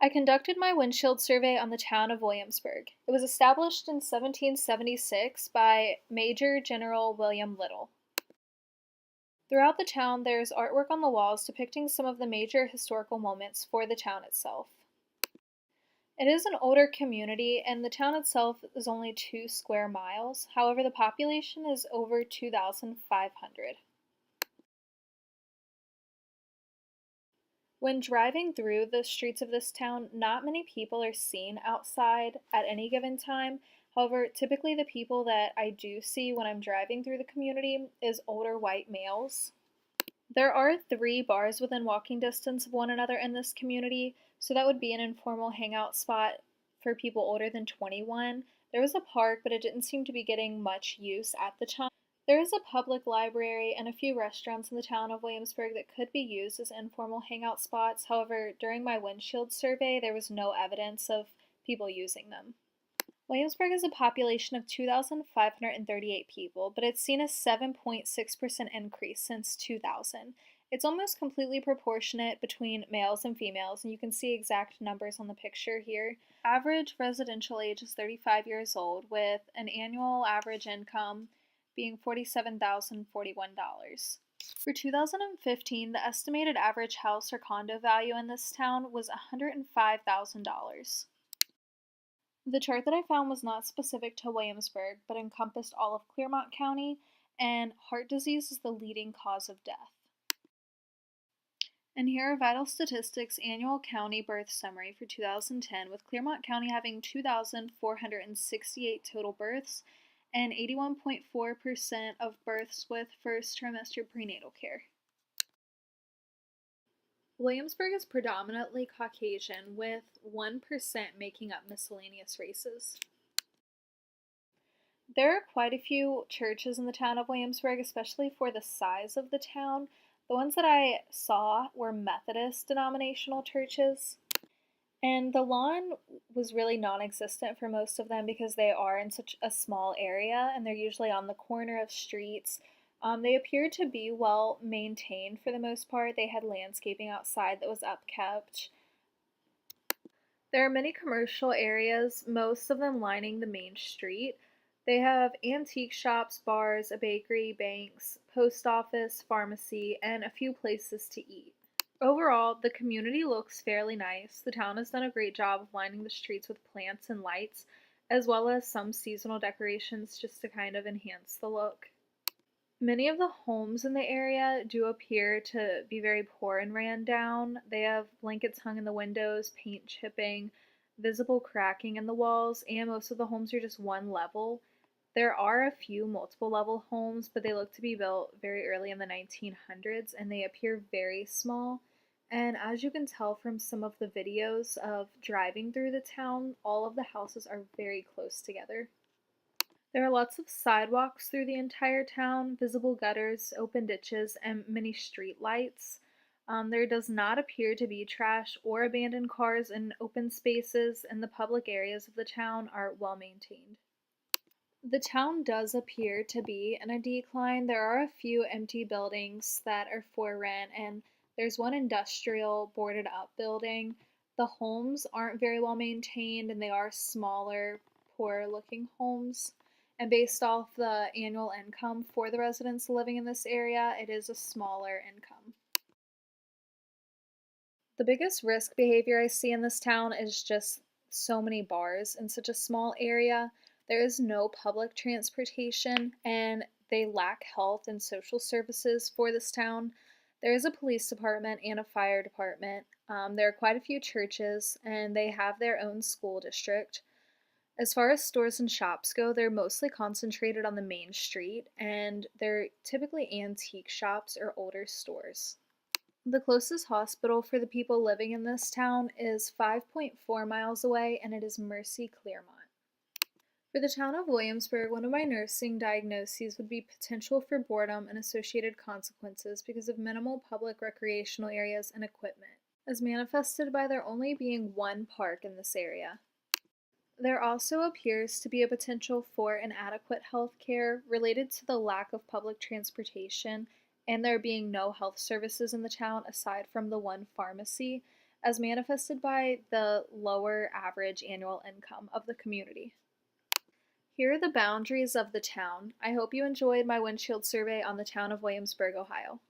I conducted my windshield survey on the town of Williamsburg. It was established in 1776 by Major General William Little. Throughout the town, there is artwork on the walls depicting some of the major historical moments for the town itself. It is an older community, and the town itself is only 2 square miles. However, the population is over 2,500. When driving through the streets of this town, not many people are seen outside at any given time. However, typically the people that I do see when I'm driving through the community is older white males. There are 3 bars within walking distance of one another in this community, so that would be an informal hangout spot for people older than 21. There was a park, but it didn't seem to be getting much use at the time. There is a public library and a few restaurants in the town of Williamsburg that could be used as informal hangout spots. However, during my windshield survey, there was no evidence of people using them. Williamsburg has a population of 2,538 people, but it's seen a 7.6% increase since 2000. It's almost completely proportionate between males and females, and you can see exact numbers on the picture here. Average residential age is 35 years old, with an annual average income being $47,041. For 2015, the estimated average house or condo value in this town was $105,000. The chart that I found was not specific to Williamsburg, but encompassed all of Clermont County, and heart disease is the leading cause of death. And here are vital statistics annual county birth summary for 2010, with Clermont County having 2,468 total births and 81.4% of births with first trimester prenatal care. Williamsburg is predominantly Caucasian, with 1% making up miscellaneous races. There are quite a few churches in the town of Williamsburg, especially for the size of the town. The ones that I saw were Methodist denominational churches. And the lawn was really non-existent for most of them because they are in such a small area and they're usually on the corner of streets. They appeared to be well maintained for the most part. They had landscaping outside that was upkept. There are many commercial areas, most of them lining the main street. They have antique shops, bars, a bakery, banks, post office, pharmacy, and a few places to eat. Overall, the community looks fairly nice. The town has done a great job of lining the streets with plants and lights, as well as some seasonal decorations just to kind of enhance the look. Many of the homes in the area do appear to be very poor and ran down. They have blankets hung in the windows, paint chipping, visible cracking in the walls, and most of the homes are just one level. There are a few multiple level homes, but they look to be built very early in the 1900s and they appear very small. And as you can tell from some of the videos of driving through the town, all of the houses are very close together. There are lots of sidewalks through the entire town, visible gutters, open ditches, and many street lights. There does not appear to be trash or abandoned cars in open spaces, and the public areas of the town are well maintained. The town does appear to be in a decline. There are a few empty buildings that are for rent, and there's one industrial boarded up building. The homes aren't very well maintained, and they are smaller, poor looking homes. And based off the annual income for the residents living in this area, it is a smaller income. The biggest risk behavior I see in this town is just so many bars in such a small area. There is no public transportation, and they lack health and social services for this town. There is a police department and a fire department. There are quite a few churches, and they have their own school district. As far as stores and shops go, they're mostly concentrated on the main street, and they're typically antique shops or older stores. The closest hospital for the people living in this town is 5.4 miles away, and it is Mercy Clermont. For the town of Williamsburg, one of my nursing diagnoses would be potential for boredom and associated consequences because of minimal public recreational areas and equipment, as manifested by there only being one park in this area. There also appears to be a potential for inadequate health care related to the lack of public transportation and there being no health services in the town aside from the one pharmacy, as manifested by the lower average annual income of the community. Here are the boundaries of the town. I hope you enjoyed my windshield survey on the town of Williamsburg, Ohio.